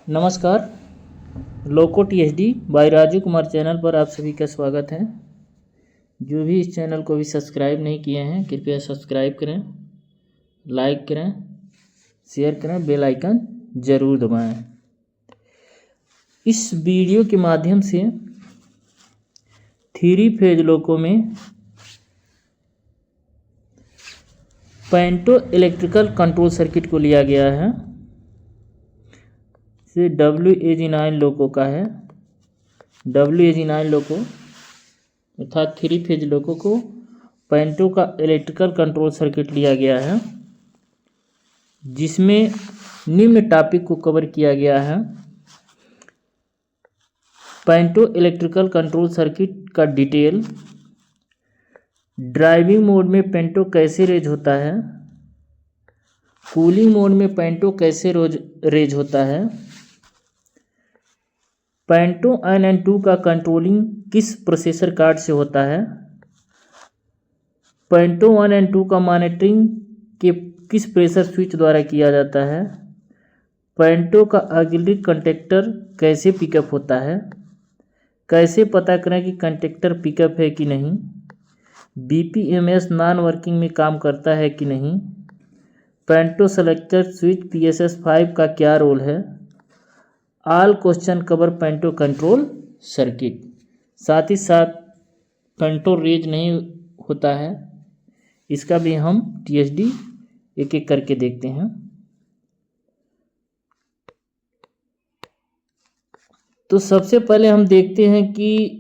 नमस्कार। Loco THD by Raju Kumar channel पर आप सभी का स्वागत है। जो भी इस चैनल को भी सब्सक्राइब नहीं किए हैं कृपया सब्सक्राइब करें, लाइक करें, शेयर करें, बेल आइकन ज़रूर दबाएं। इस वीडियो के माध्यम से 3 फेज लोको में पेंटो इलेक्ट्रिकल कंट्रोल सर्किट को लिया गया है। से WAG9 लोको का है। WAG9 लोको अर्थात 3 फेज लोको को पेंटो का इलेक्ट्रिकल कंट्रोल सर्किट लिया गया है, जिसमें निम्न टॉपिक को कवर किया गया है। पेंटो इलेक्ट्रिकल कंट्रोल सर्किट का डिटेल, ड्राइविंग मोड में पेंटो कैसे रेज होता है, कूलिंग मोड में पेंटो कैसे रेज होता है, पेंटो NN2 का कंट्रोलिंग किस प्रोसेसर कार्ड से होता है, पेंटो 1 और 2 का मॉनिटरिंग के किस प्रेशर स्विच द्वारा किया जाता है, पेंटो का ऑक्सिलरी कंडक्टर कैसे पिकअप होता है, कैसे पता करें कि कंडक्टर पिकअप है कि नहीं, BPMS नॉन वर्किंग में काम करता है कि नहीं, पेंटो सेलेक्टर स्विच PSS5 का क्या रोल है। All question cover panto control circuit. साथ ही साथ पेंटो रेज नहीं होता है, इसका भी हम THD एक एक करके देखते हैं। तो सबसे पहले हम देखते हैं कि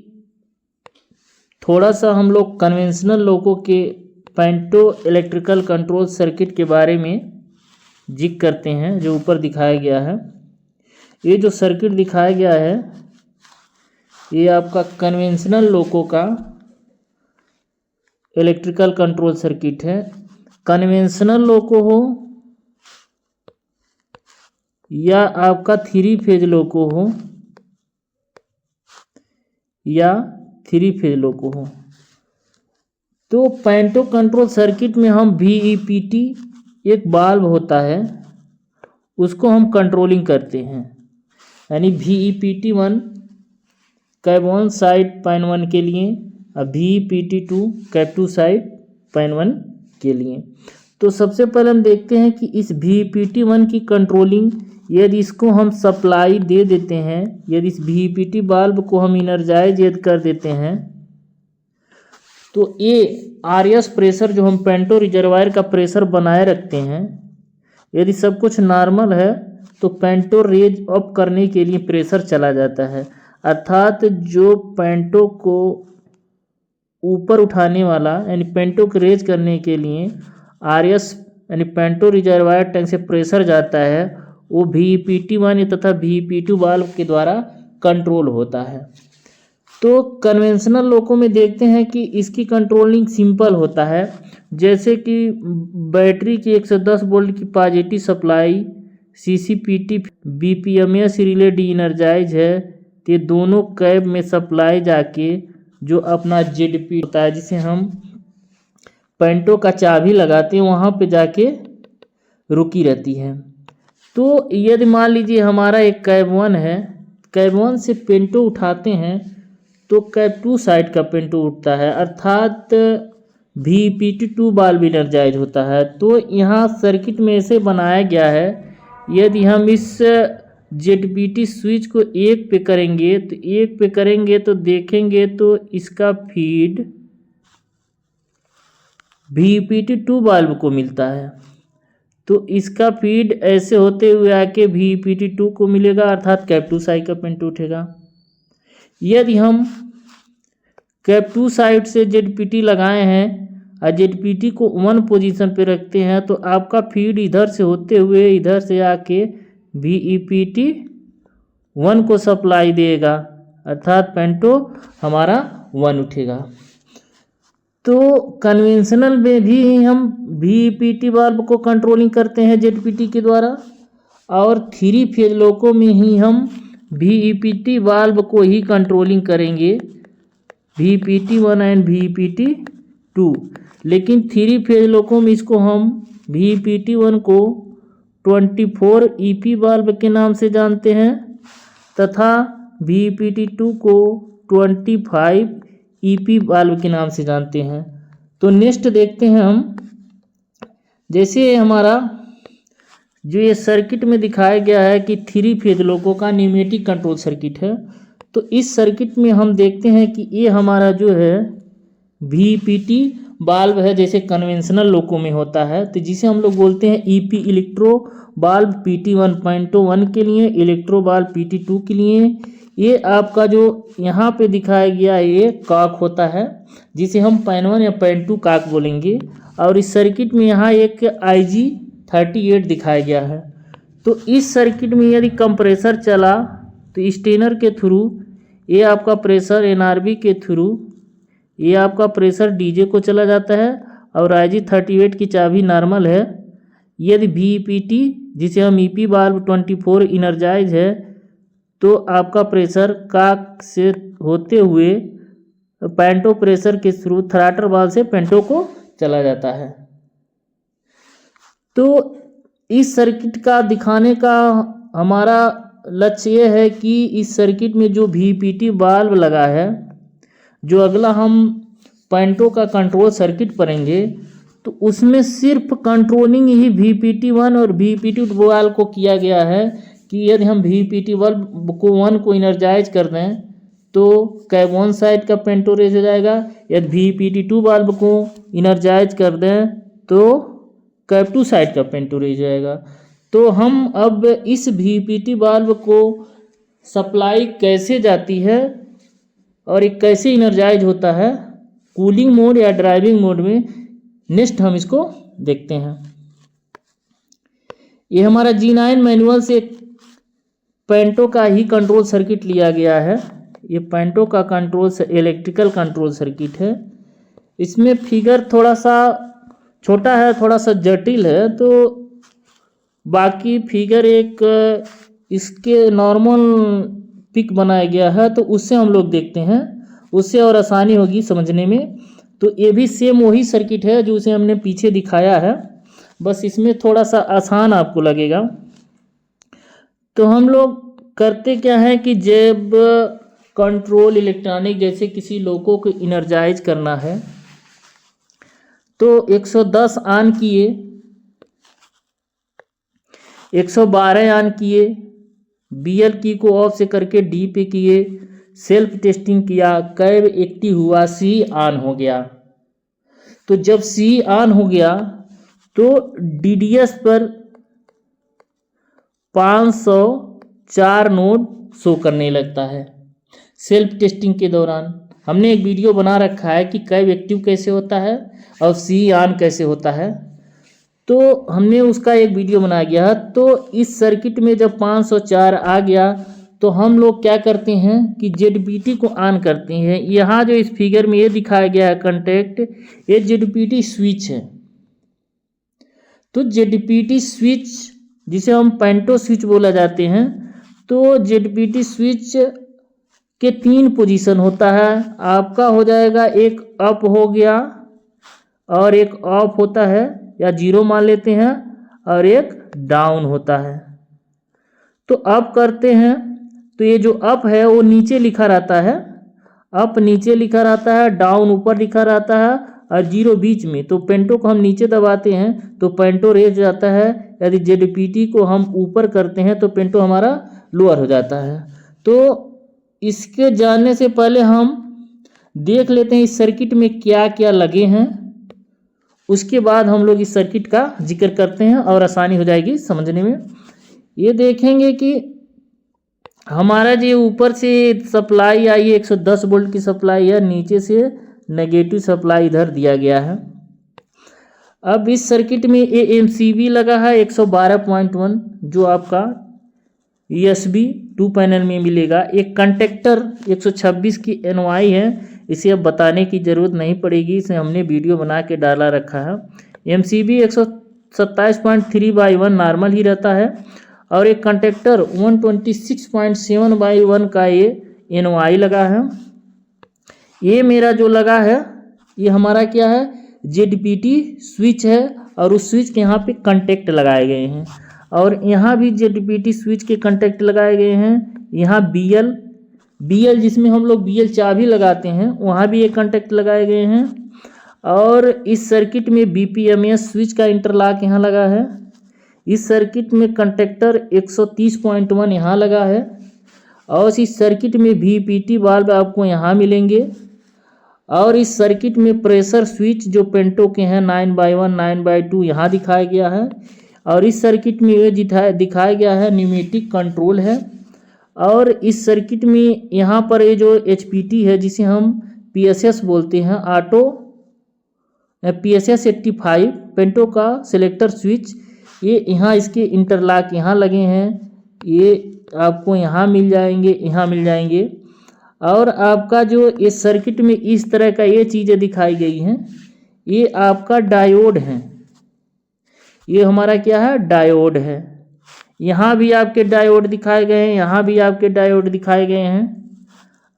थोड़ा सा हम लोग कन्वेंशनल लोको के पेंटो इलेक्ट्रिकल कंट्रोल सर्किट के बारे में जिक्र करते हैं। जो ऊपर दिखाया गया है, ये जो सर्किट दिखाया गया है ये आपका कन्वेंशनल लोको का इलेक्ट्रिकल कंट्रोल सर्किट है। कन्वेंशनल लोको हो या आपका 3 फेज लोको हो या 3 फेज लोको हो, तो पेंटो कंट्रोल सर्किट में हम VEPT एक वाल्व होता है उसको हम कंट्रोलिंग करते हैं। यानी VEPT1 कैप 1 साइड पैन 1 के लिए और VEPT2 कैप 2 साइड पैन 1 के लिए। तो सबसे पहले हम देखते हैं कि इस VEPT1 की कंट्रोलिंग, यदि इसको हम सप्लाई दे देते हैं, यदि इस VEPT वाल्व को हम इनर्जाइज कर देते हैं, तो ये RS प्रेशर जो हम पेंटो रिजर्वायर का प्रेशर बनाए रखते हैं, यदि सब कुछ नॉर्मल है तो पेंटो रेज अप करने के लिए प्रेशर चला जाता है। अर्थात जो पेंटो को ऊपर उठाने वाला यानी पेंटो को रेज करने के लिए RS यानी पेंटो रिजर्वायर टैंक से प्रेशर जाता है, वो VEPT1 तथा VEPT2 वाल्व के द्वारा कंट्रोल होता है। तो कन्वेंशनल लोको में देखते हैं कि इसकी कंट्रोलिंग सिंपल होता है। जैसे कि बैटरी की 110 वोल्ट की positive supply CCPT BPMS relay de-energise है, तो ये दोनों कैब में सप्लाई जाके जो अपना ZP होता है, जिसे हम पेंटो का चाबी लगाते हैं, वहाँ पे जाके रुकी रहती है। तो यदि मान लीजिए हमारा एक कैब 1 है, कैब 1 से पेंटो उठाते हैं तो कैब 2 साइड का पेंटो उठता है, अर्थात VEPT2 वाल्व एनर्जाइज होता है। तो यहाँ सर्किट में ऐसे बनाया गया है, यदि हम इस ZPT स्विच को 1 पे करेंगे तो 1 पे करेंगे तो देखेंगे तो इसका फीड VEPT2 वाल्व को मिलता है, तो इसका फीड ऐसे होते हुए आके VEPT2 को मिलेगा, अर्थात कैप 2 साइड का पेंटो उठेगा। यदि हम कैप 2 साइड से ZPT लगाए हैं और ZPT को 1 पोजीशन पे रखते हैं, तो आपका फीड इधर से होते हुए इधर से आके VEPT1 को सप्लाई देगा, अर्थात पेंटो हमारा 1 उठेगा। तो कन्वेंशनल में भी हम VEPT वाल्व को कंट्रोलिंग करते हैं ZPT के द्वारा, और 3 फेज लोको में ही हम VEPT वाल्व को ही कंट्रोलिंग करेंगे, VEPT1 एंड VEPT2। लेकिन 3 फेज लोको में इसको हम VEPT1 को 24 EP बाल्ब के नाम से जानते हैं तथा VEPT2 को 25 EP बाल्ब के नाम से जानते हैं। तो नेक्स्ट देखते हैं हम, जैसे हमारा जो ये सर्किट में दिखाया गया है कि 3 फेज लोको का न्यूमेटिक कंट्रोल सर्किट है। तो इस सर्किट में हम देखते हैं कि ये हमारा जो है VEPT बाल्ब है, जैसे कन्वेंशनल लोको में होता है, तो जिसे हम लोग बोलते हैं EP इलेक्ट्रो बाल्ब PT 1.1 के लिए, इलेक्ट्रो बाल्ब PT 2 के लिए। ये आपका जो यहाँ पे दिखाया गया है ये कॉक होता है, जिसे हम पैन 1 या पैन 2 कॉक बोलेंगे। और इस सर्किट में यहाँ एक IG38 दिखाया गया है। तो इस सर्किट में यदि कंप्रेसर चला तो स्टेनर के थ्रू ये आपका प्रेशर NRB के थ्रू ये आपका प्रेशर DJ को चला जाता है, और IG38 की चाबी नॉर्मल है। यदि VEPT जिसे हम EP बाल्ब 24 इनर्जाइज है तो आपका प्रेशर कॉक से होते हुए पेंटो प्रेशर के थ्रू थ्रॉटल वाल्व से पेंटो को चला जाता है। तो इस सर्किट का दिखाने का हमारा लक्ष्य ये है कि इस सर्किट में जो VEPT बाल्ब लगा है, जो अगला हम पेंटो का कंट्रोल सर्किट पढ़ेंगे तो उसमें सिर्फ कंट्रोलिंग ही VEPT1 और VEPT2 बाल्ब को किया गया है कि यदि हम VEPT बाल्ब को 1 को इनर्जाइज कर दें तो कैब 1 साइड का पेंटो रेज हो जाएगा, यदि VEPT2 बाल्ब को इनर्जाइज कर दें तो कैब 2 साइड का पेंटो रेज हो जाएगा। तो हम अब इस VEPT बाल्ब को सप्लाई कैसे जाती है और ये कैसे इनर्जाइज होता है कूलिंग मोड या ड्राइविंग मोड में, नेक्स्ट हम इसको देखते हैं। ये हमारा G9 मैनुअल से पेंटो का ही कंट्रोल सर्किट लिया गया है। ये पेंटो का कंट्रोल इलेक्ट्रिकल कंट्रोल सर्किट है। इसमें फिगर थोड़ा सा छोटा है, थोड़ा सा जटिल है, तो बाकी फिगर एक इसके नॉर्मल पिक बनाया गया है, तो उससे हम लोग देखते हैं, उससे और आसानी होगी समझने में। तो ये भी सेम वही सर्किट है जो उसे हमने पीछे दिखाया है, बस इसमें थोड़ा सा आसान आपको लगेगा। तो हम लोग करते क्या है कि जब कंट्रोल इलेक्ट्रॉनिक जैसे किसी लोको को इनर्जाइज करना है तो 110 ऑन किए, 112 ऑन किए, BL की को ऑफ से करके D पे किए, सेल्फ टेस्टिंग किया, कैब एक्टिव हुआ, C ऑन हो गया। तो जब C ऑन हो गया तो DDS पर 504 नोड शो करने लगता है। सेल्फ टेस्टिंग के दौरान हमने एक वीडियो बना रखा है कि कैब एक्टिव कैसे होता है और C ऑन कैसे होता है, तो हमने उसका एक वीडियो बनाया गया है। तो इस सर्किट में जब 504 आ गया तो हम लोग क्या करते हैं कि ZPT को ऑन करते हैं। यहाँ जो इस फिगर में ये दिखाया गया है कंटेक्ट, ये ZPT स्विच है। तो ZPT स्विच जिसे हम पेंटो स्विच बोला जाते हैं, तो ZPT स्विच के 3 पोजीशन होता है। आपका हो जाएगा एक अप हो गया और एक ऑफ होता है या 0 मान लेते हैं, और एक डाउन होता है। तो अप करते हैं तो ये जो अप है वो नीचे लिखा रहता है, अप नीचे लिखा रहता है, डाउन ऊपर लिखा रहता है और 0 बीच में। तो पेंटो को हम नीचे दबाते हैं तो पेंटो रेज जाता है, यदि ZPT को हम ऊपर करते हैं तो पेंटो हमारा लोअर हो जाता है। तो इसके जानने से पहले हम देख लेते हैं इस सर्किट में क्या क्या लगे हैं, उसके बाद हम लोग इस सर्किट का जिक्र करते हैं और आसानी हो जाएगी समझने में। ये देखेंगे कि हमारा जो ऊपर से सप्लाई आई है 110 वोल्ट की सप्लाई है, नीचे से नेगेटिव सप्लाई इधर दिया गया है। अब इस सर्किट में AMCB लगा है 112.1 जो आपका USB 2 पैनल में मिलेगा। एक कंटेक्टर 126 की NY है, इसे अब बताने की ज़रूरत नहीं पड़ेगी, इसे हमने वीडियो बना के डाला रखा है। MCB 127.3/1 नॉर्मल ही रहता है, और एक कंटेक्टर 126.7/1 का ये NY लगा है। ये मेरा जो लगा है ये हमारा क्या है, ZPT स्विच है, और उस स्विच के यहाँ पे कंटेक्ट लगाए गए हैं। और यहाँ भी JDPT स्विच के कंटेक्ट लगाए गए हैं। यहाँ BL जिसमें हम लोग BL चाबी लगाते हैं वहाँ भी एक कंटेक्ट लगाए गए हैं। और इस सर्किट में BPMS स्विच का इंटरलॉक यहाँ लगा है। इस सर्किट में कंटेक्टर 130.1 यहाँ लगा है। और इस सर्किट में VPT वाल्व आपको यहाँ मिलेंगे। और इस सर्किट में प्रेशर स्विच जो पेंटो के हैं 9/1 9/2 यहाँ दिखाया गया है। और इस सर्किट में ये दिखाया गया है न्यूमेटिक कंट्रोल है। और इस सर्किट में यहाँ पर ये जो HPT है जिसे हम PSS बोलते हैं, ऑटो PSS 85 पेंटो का सिलेक्टर स्विच, ये यहाँ इसके इंटरलॉक यहाँ लगे हैं, ये आपको यहाँ मिल जाएंगे, यहाँ मिल जाएंगे। और आपका जो इस सर्किट में इस तरह का ये चीज़ें दिखाई गई हैं, ये आपका डायोड है। ये हमारा क्या है, डायोड है। यहाँ भी आपके डायोड दिखाए गए हैं, यहाँ भी आपके डायोड दिखाए गए हैं।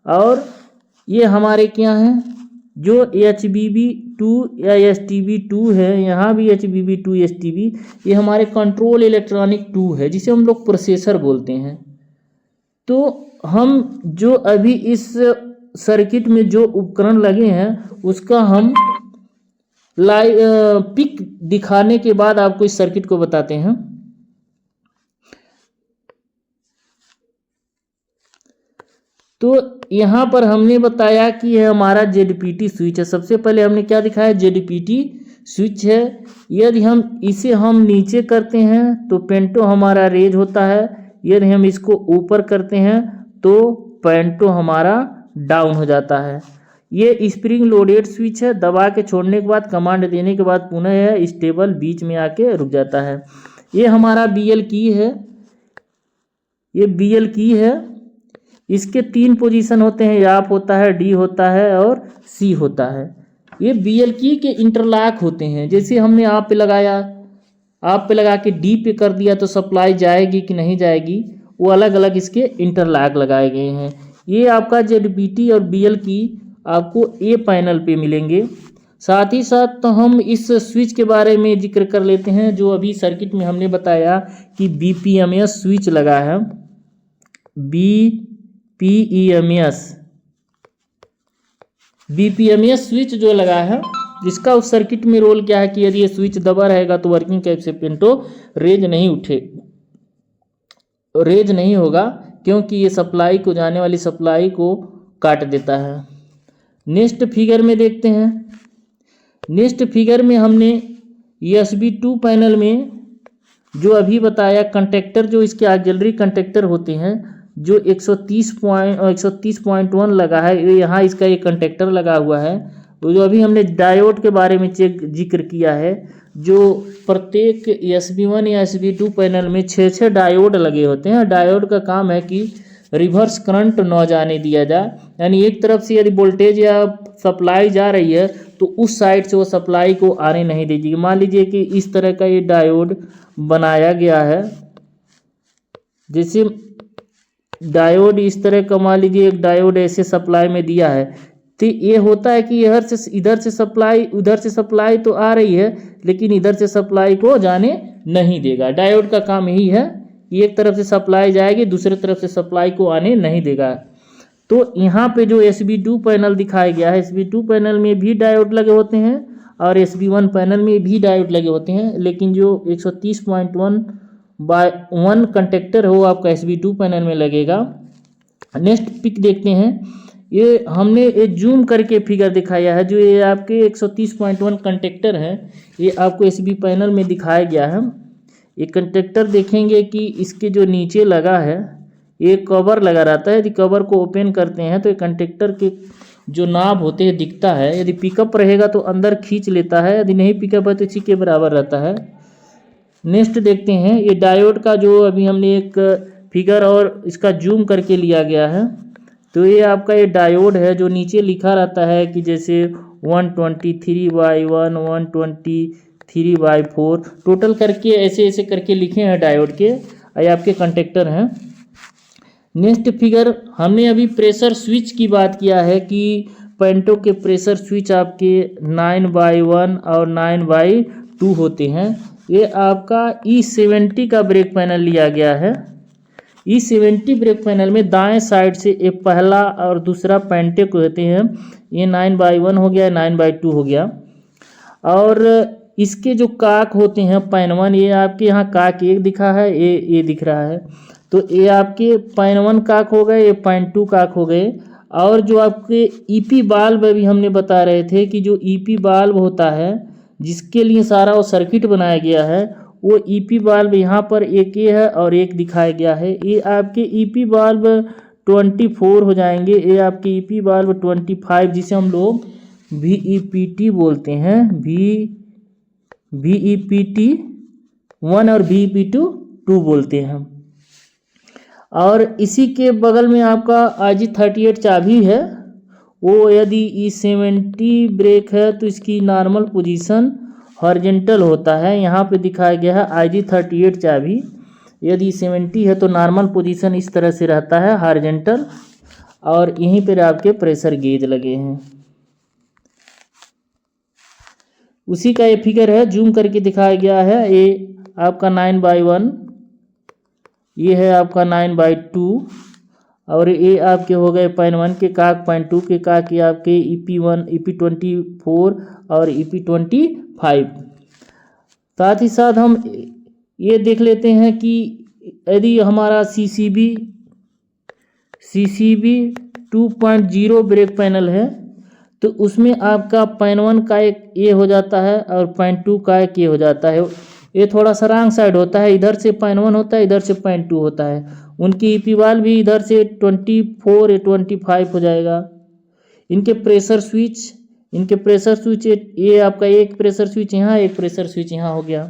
और ये हमारे क्या हैं, जो HBB2 या STB2 है, यहाँ भी HBB2 STB, ये हमारे कंट्रोल इलेक्ट्रॉनिक 2 है जिसे हम लोग प्रोसेसर बोलते हैं। तो हम जो अभी इस सर्किट में जो उपकरण लगे हैं उसका हम पिक दिखाने के बाद आपको इस सर्किट को बताते हैं। तो यहाँ पर हमने बताया कि यह हमारा JDPT स्विच है। सबसे पहले हमने क्या दिखाया, JDPT स्विच है। यदि हम इसे नीचे करते हैं तो पेंटो हमारा रेज होता है, यदि हम इसको ऊपर करते हैं तो पेंटो हमारा डाउन हो जाता है। ये स्प्रिंग लोडेड स्विच है, दबा के छोड़ने के बाद कमांड देने के बाद पुनः यह स्टेबल बीच में आके रुक जाता है। ये हमारा BL की है, ये BL की है। इसके 3 पोजीशन होते हैं, आप होता है, D होता है और C होता है। ये BL की के इंटरलॉक होते हैं। जैसे हमने आप पे लगाया, आप पे लगा के D पे कर दिया तो सप्लाई जाएगी कि नहीं जाएगी, वो अलग अलग इसके इंटरलॉक लगाए गए हैं। ये आपका JDPT और BL की आपको A पैनल पे मिलेंगे। साथ ही साथ तो हम इस स्विच के बारे में जिक्र कर लेते हैं जो अभी सर्किट में हमने बताया कि BPMS स्विच लगा है। BPMS स्विच जो लगा है, इसका उस सर्किट में रोल क्या है कि यदि ये स्विच दबा रहेगा तो वर्किंग कैपेसिटेंटो रेज नहीं होगा, क्योंकि ये सप्लाई को, जाने वाली सप्लाई को काट देता है। नेक्स्ट फिगर में देखते हैं। नेक्स्ट फिगर में हमने SB2 पैनल में जो अभी बताया कंटेक्टर, जो इसके ऑक्सिलरी कंटेक्टर होते हैं, जो 130.1 लगा है, ये यहाँ इसका एक कंटेक्टर लगा हुआ है। तो जो अभी हमने डायोड के बारे में जिक्र किया है, जो प्रत्येक SB1 या SB2 पैनल में 6 डायोड लगे होते हैं। डायोड का काम है कि रिवर्स करंट न जाने दिया जाए, यानी एक तरफ से यदि वोल्टेज या सप्लाई जा रही है तो उस साइड से वो सप्लाई को आने नहीं दीजिए। मान लीजिए कि इस तरह का ये डायोड बनाया गया है, जैसे डायोड इस तरह का, मान लीजिए एक डायोड ऐसे सप्लाई में दिया है, तो ये होता है कि इधर से सप्लाई, उधर से सप्लाई तो आ रही है, लेकिन इधर से सप्लाई को जाने नहीं देगा। डायोड का काम यही है कि एक तरफ से सप्लाई जाएगी, दूसरी तरफ से सप्लाई को आने नहीं देगा। तो यहाँ पे जो SB2 पैनल दिखाया गया है, SB2 पैनल में भी डायोड लगे होते हैं और SB1 पैनल में भी डायोड लगे होते हैं, लेकिन जो 130.1 कंटेक्टर हो आपका SB2 पैनल में लगेगा। नेक्स्ट पिक देखते हैं। ये हमने एक जूम करके फिगर दिखाया है, जो ये आपके 130.1 कंटेक्टर है, ये आपको SB पैनल में दिखाया गया है। ये कंटेक्टर देखेंगे कि इसके जो नीचे लगा है ये कवर लगा रहता है। यदि कवर को ओपन करते हैं तो ये कंटेक्टर के जो नाब होते हैं दिखता है, यदि पिकअप रहेगा तो अंदर खींच लेता है, यदि नहीं पिकअप है तो इसी के बराबर रहता है। नेक्स्ट देखते हैं, ये डायोड का जो अभी हमने एक फिगर और इसका जूम करके लिया गया है। तो ये आपका ये डायोड है, जो नीचे लिखा रहता है कि जैसे 123/1 123/4 टोटल करके ऐसे ऐसे करके लिखे हैं डायोड के, ये आपके कंटेक्टर हैं। नेक्स्ट फिगर, हमने अभी प्रेशर स्विच की बात किया है कि पेंटो के प्रेशर स्विच आपके 9/1 और 9/2 होते हैं। ये आपका E70 का ब्रेक पैनल लिया गया है। E70 ब्रेक पैनल में दाएं साइड से एक पहला और दूसरा पेंटेक होते हैं। ये 9/1 हो गया, 9/2 हो गया। और इसके जो काक होते हैं पैन 1, ये आपके यहाँ काक एक दिखा है, ये दिख रहा है। तो ये आपके पैन 1 काक हो गए, ये पैन 2 काक हो गए। और जो आपके ईपी बाल्ब अभी हमने बता रहे थे कि जो ईपी बाल्ब होता है जिसके लिए सारा वो सर्किट बनाया गया है, वो ईपी बाल्ब यहाँ पर एक ये है और एक दिखाया गया है। ये आपके ईपी बाल्ब 24 हो जाएंगे। ये आपके ईपी बाल्ब 25 जिसे हम लोग VEPT बोलते हैं, VEPT 1 और VEPT 2 बोलते हैं। और इसी के बगल में आपका IG38 चाबी है। वो यदि E70 ब्रेक है तो इसकी नॉर्मल पोजीशन हॉरिजॉन्टल होता है। यहाँ पे दिखाया गया है IG38 चाबी। यदि E70 है तो नॉर्मल पोजीशन इस तरह से रहता है, हॉरिजॉन्टल। और यहीं पर आपके प्रेशर गेज लगे हैं। उसी का ये फिगर है, जूम करके दिखाया गया है। ये आपका 9/1, ये है आपका 9/2। और ये आपके हो गए पैन 1 के काक, पैन 2 के काक, ये आपके EP1, EP24 और EP25। साथ ही साथ हम ये देख लेते हैं कि यदि हमारा CCB 2.0 ब्रेक पैनल है तो उसमें आपका पैन 1 का एक ये हो जाता है और पैन 2 का एक ये हो जाता है। ये थोड़ा सा रॉन्ग साइड होता है, इधर से पैन 1 होता है, इधर से पैन 2 होता है। उनकी ईपी वाल भी इधर से 24 या 25 हो जाएगा। इनके प्रेशर स्विच ये आपका एक प्रेशर स्विच यहाँ, एक प्रेशर स्विच यहाँ हो गया।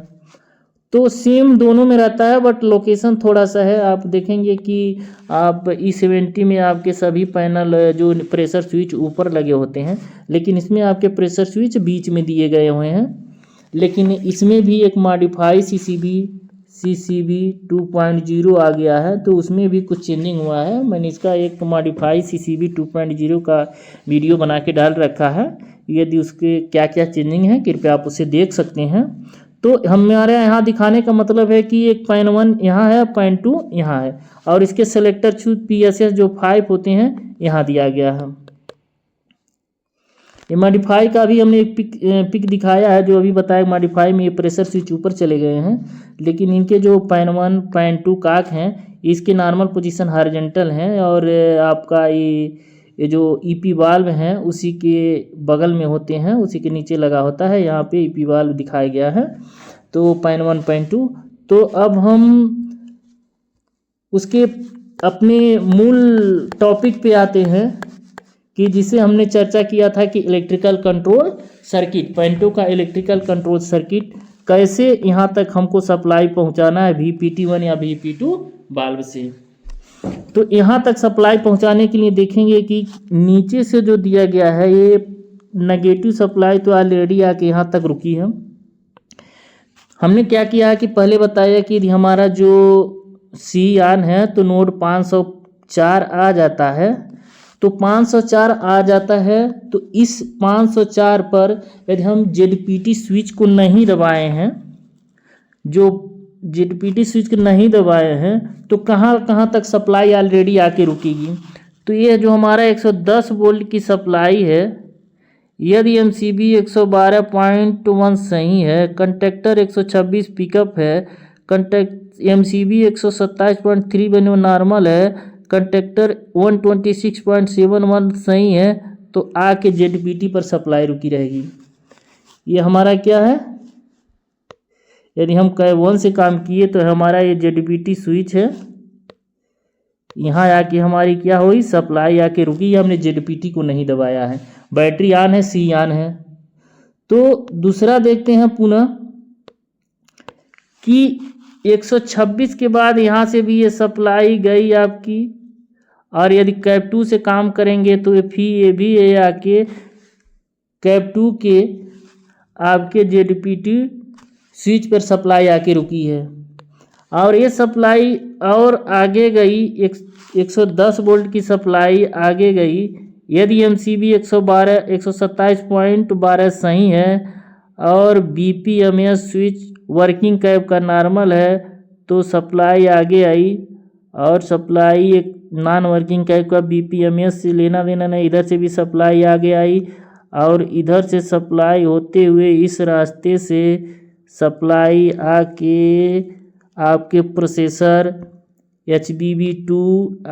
तो सेम दोनों में रहता है, बट लोकेशन थोड़ा सा है। आप देखेंगे कि आप E70 में आपके सभी पैनल जो प्रेशर स्विच ऊपर लगे होते हैं, लेकिन इसमें आपके प्रेशर स्विच बीच में दिए गए हुए हैं। लेकिन इसमें भी एक मॉडिफाई CCB 2.0 आ गया है, तो उसमें भी कुछ चेंजिंग हुआ है। मैंने इसका एक मॉडिफाई CCB 2.0 का वीडियो बना के डाल रखा है। यदि उसके क्या क्या चेंजिंग है कृपया आप उसे देख सकते हैं। तो हमारे यहाँ दिखाने का मतलब है कि एक पैन 1 यहाँ है, पैन 2 यहाँ है, और इसके सेलेक्टर छूट PSS जो 5 होते हैं यहाँ दिया गया है। ये मॉडिफाई का भी हमने एक पिक दिखाया है, जो अभी बताया। मॉडिफाई में ये प्रेशर स्विच ऊपर चले गए हैं, लेकिन इनके जो पैन 1 पैन 2 काक हैं इसके नॉर्मल पोजीशन हॉरिजॉन्टल हैं। और आपका ये जो ईपी वाल्व हैं उसी के बगल में होते हैं, उसी के नीचे लगा होता है। यहाँ पे ईपी वाल्व दिखाया गया है। तो पैन 1 पैन 2। तो अब हम उसके अपने मूल टॉपिक पे आते हैं कि जिसे हमने चर्चा किया था कि इलेक्ट्रिकल कंट्रोल सर्किट, पैन 2 का इलेक्ट्रिकल कंट्रोल सर्किट कैसे यहाँ तक हमको सप्लाई पहुँचाना है VPT1 या VP2 बाल्ब से। तो यहाँ तक सप्लाई पहुँचाने के लिए देखेंगे कि नीचे से जो दिया गया है ये नेगेटिव सप्लाई तो ऑलरेडी आके यहाँ तक रुकी है। हमने क्या किया है कि पहले बताया कि हमारा जो C ऑन है तो नोड 504 आ जाता है। तो 504 आ जाता है, तो इस 504 पर यदि हम ZPT स्विच को नहीं दबाए हैं, जो ZPT स्विच को नहीं दबाए हैं, तो कहाँ कहाँ तक सप्लाई ऑलरेडी आके रुकेगी। तो ये जो हमारा 110 वोल्ट की सप्लाई है, यदि MCB 112.1 सही है, कंडक्टर 126 पिकअप है, MCB 127.3 बने नॉर्मल है, कंडक्टर 126.71 सही है, तो आके ZPT पर सप्लाई रुकी रहेगी। ये हमारा क्या है, यदि हम कैब 1 से काम किए तो हमारा ये ZPT स्विच है, यहाँ आके हमारी क्या हुई, सप्लाई आके रुकी। हमने ZPT को नहीं दबाया है, बैटरी ऑन है, C ऑन है। तो दूसरा देखते हैं पुनः कि 126 के बाद यहाँ से भी ये सप्लाई गई आपकी, और यदि कैब 2 से काम करेंगे तो ये भी ये आके कैब 2 के आपके ZPT स्विच पर सप्लाई आके रुकी है। और ये सप्लाई और आगे गई, 110 वोल्ट की सप्लाई आगे गई। यदि MCB 127.12 सही है और BPMS स्विच वर्किंग कैप का नॉर्मल है तो सप्लाई आगे आई, और सप्लाई एक नॉन वर्किंग कैप का बीपीएमएस से लेना देना नहीं, इधर से भी सप्लाई आगे आई और इधर से सप्लाई होते हुए इस रास्ते से सप्लाई आके आपके प्रोसेसर HBB2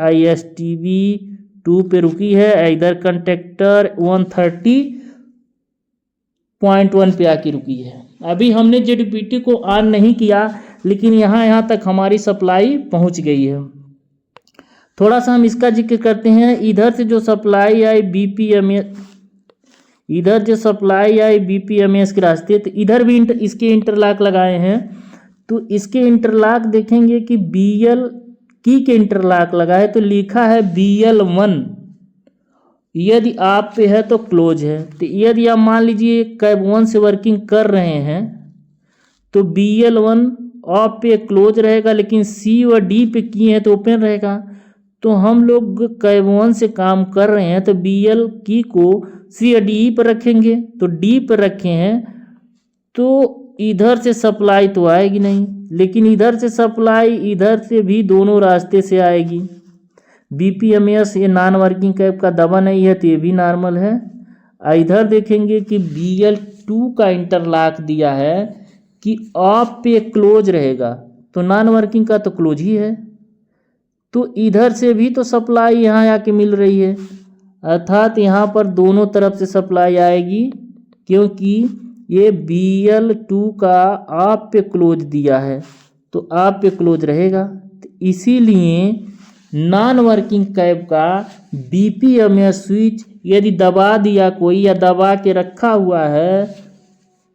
ISTB2 पे रुकी है, इधर कंटेक्टर 130.1 पे आके रुकी है। अभी हमने JDPT को ऑन नहीं किया, लेकिन यहाँ तक हमारी सप्लाई पहुँच गई है। थोड़ा सा हम इसका जिक्र करते हैं। इधर से जो सप्लाई आई बीपीएमएस के रास्ते, तो इधर भी इसके इंटरलॉक लगाए हैं। तो इसके इंटरलॉक देखेंगे कि BL की के इंटरलॉक लगा है, तो लिखा है BL1। यदि आप पे है तो क्लोज है। तो यदि आप मान लीजिए कैब 1 से वर्किंग कर रहे हैं तो BL1 ऑफ पे क्लोज रहेगा, लेकिन C और D पे किए हैं तो ओपन रहेगा। तो हम लोग कैब 1 से काम कर रहे हैं तो BL की को C और D पर रखेंगे, तो D पर रखे हैं तो इधर से सप्लाई तो आएगी नहीं, लेकिन इधर से सप्लाई इधर से भी दोनों रास्ते से आएगी। बीपीएमएस ये नॉन वर्किंग कैप का दबा नहीं है तो ये भी नॉर्मल है। इधर देखेंगे कि BL2 का इंटरलॉक दिया है कि ऑफ पे क्लोज रहेगा, तो नॉन वर्किंग का तो क्लोज ही है। तो इधर से भी तो सप्लाई यहाँ आके मिल रही है, अर्थात यहाँ पर दोनों तरफ से सप्लाई आएगी, क्योंकि ये BL2 का ऑफ पे क्लोज दिया है तो ऑफ पे क्लोज रहेगा। तो इसीलिए नॉन वर्किंग कैप का बीपीएमएस स्विच यदि दबा दिया कोई या दबा के रखा हुआ है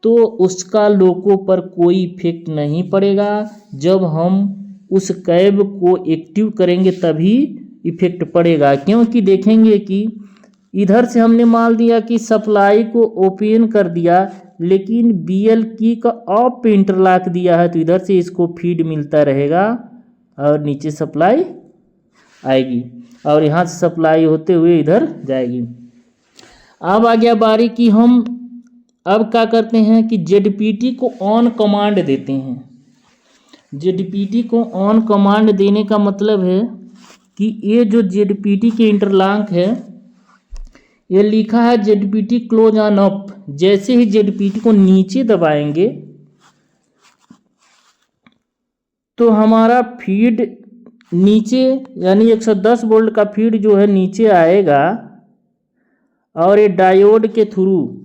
तो उसका लोको पर कोई इफेक्ट नहीं पड़ेगा। जब हम उस कैब को एक्टिव करेंगे तभी इफेक्ट पड़ेगा, क्योंकि देखेंगे कि इधर से हमने मान दिया कि सप्लाई को ओपन कर दिया, लेकिन BL की का ऑफ पे इंटरलॉक दिया है, तो इधर से इसको फीड मिलता रहेगा और नीचे सप्लाई आएगी और यहाँ से सप्लाई होते हुए इधर जाएगी। अब आ गया बारी कि हम अब क्या करते हैं कि JDPT को ऑन कमांड देते हैं। JDPT को ऑन कमांड देने का मतलब है कि ये जो JDPT के इंटरलॉक है ये लिखा है JDPT क्लोज ऑन अप। जैसे ही JDPT को नीचे दबाएंगे तो हमारा फीड नीचे यानी 110 वोल्ट का फीड जो है नीचे आएगा और ये डायोड के थ्रू।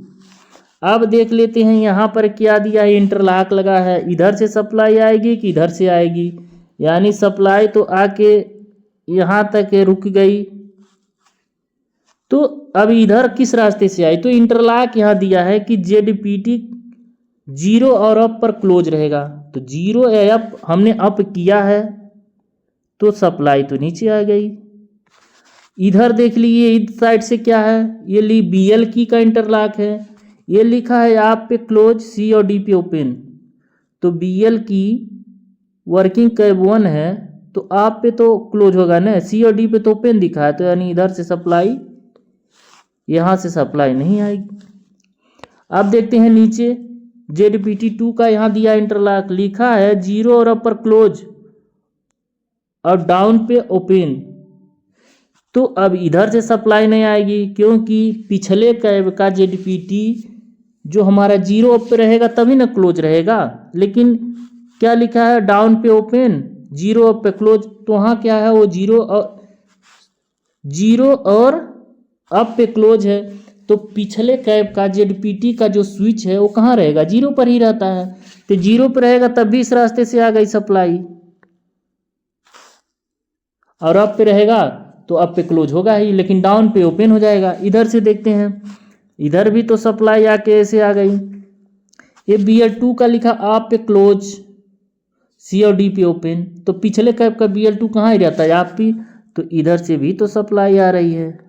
अब देख लेते हैं यहाँ पर क्या दिया है, इंटरलॉक लगा है, इधर से सप्लाई आएगी कि इधर से आएगी। यानी सप्लाई तो आके यहाँ तक रुक गई, तो अब इधर किस रास्ते से आई, तो इंटरलॉक यहाँ दिया है कि JDPT 0 और अप पर क्लोज रहेगा। तो 0 या अप हमने अप किया है तो सप्लाई तो नीचे आ गई। इधर देख लीजिए इस साइड से क्या है, ये BL की का इंटरलॉक है, ये लिखा है आप पे क्लोज C और D पे ओपन। तो BL की वर्किंग कैब 1 है तो आप पे तो क्लोज होगा ना, C और D पे तो ओपन दिखा है, तो यानी इधर से सप्लाई यहाँ से सप्लाई नहीं आएगी। अब देखते हैं नीचे JDPT 2 का यहाँ दिया इंटरलॉक, लिखा है 0 और अप पर क्लोज और डाउन पे ओपन। तो अब इधर से सप्लाई नहीं आएगी, क्योंकि पिछले कैब का JDPT जो हमारा 0 अप पे रहेगा तभी ना क्लोज रहेगा, लेकिन क्या लिखा है डाउन पे ओपन 0 अप पे क्लोज। तो वहाँ क्या है वो 0 और अप पे क्लोज है। तो पिछले कैब का JDPT का जो स्विच है वो कहाँ रहेगा, 0 पर ही रहता है। तो 0 पर रहेगा तब भी इस रास्ते से आ गई सप्लाई, और अप पे रहेगा तो अप पे क्लोज होगा ही, लेकिन डाउन पे ओपन हो जाएगा। इधर से देखते हैं, इधर भी तो सप्लाई आके ऐसे आ गई। ये BL2 का लिखा आप पे क्लोज C और D पे ओपन, तो पिछले कैब का BL2 कहाँ ही रहता है आप पे, तो इधर से भी तो सप्लाई आ रही है।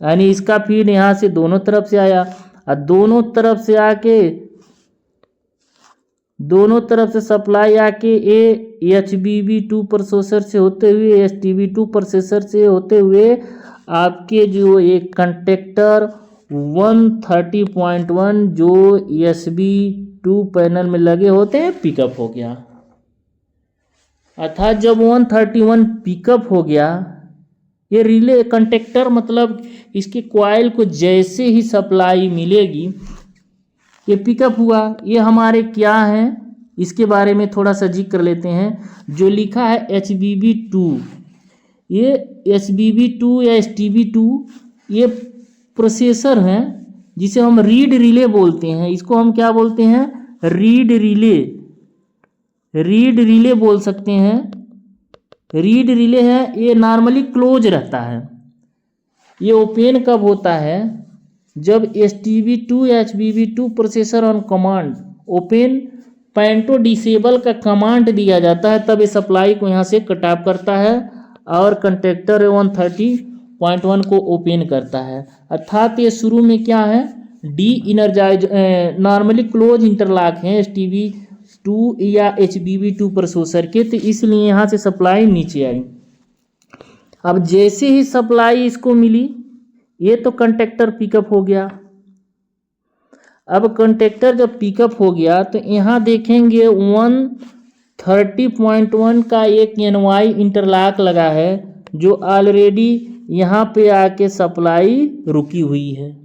यानी इसका फीड यहाँ से दोनों तरफ से आया और दोनों तरफ से आके दोनों तरफ से सप्लाई आके HBB2 प्रोसेसर से होते हुए STB2 प्रोसेसर से होते हुए आपके जो एक कंटेक्टर 130.1 जो SB2 पैनल में लगे होते हैं पिकअप हो गया। अर्थात जब 131 पिकअप हो गया, ये रिले कंडक्टर मतलब इसके कॉइल को जैसे ही सप्लाई मिलेगी ये पिकअप हुआ। ये हमारे क्या हैं इसके बारे में थोड़ा सा जिक्र कर लेते हैं। जो लिखा है HBB2, ये SBB2 या STB2 ये प्रोसेसर हैं जिसे हम रीड रिले बोलते हैं। इसको हम क्या बोलते हैं? रीड रिले, रीड रिले बोल सकते हैं। रीड रिले है, ये नॉर्मली क्लोज रहता है। ये ओपन कब होता है? जब STB2 या HBB2 processor on command open panto disable का कमांड दिया जाता है, तब ये सप्लाई को यहाँ से कट ऑफ करता है और कंडक्टर 130.1 को ओपन करता है। अर्थात ये शुरू में क्या है? D energise normally close interlock हैं STB2 या HBB2 प्रोसेसर के, तो इसलिए यहाँ से सप्लाई नीचे आई। अब जैसे ही सप्लाई इसको मिली, ये तो कंडक्टर पिकअप हो गया। अब कंडक्टर जब पिकअप हो गया तो यहाँ देखेंगे 130.1 का एक NY इंटरलॉक लगा है जो ऑलरेडी यहाँ पे आके सप्लाई रुकी हुई है,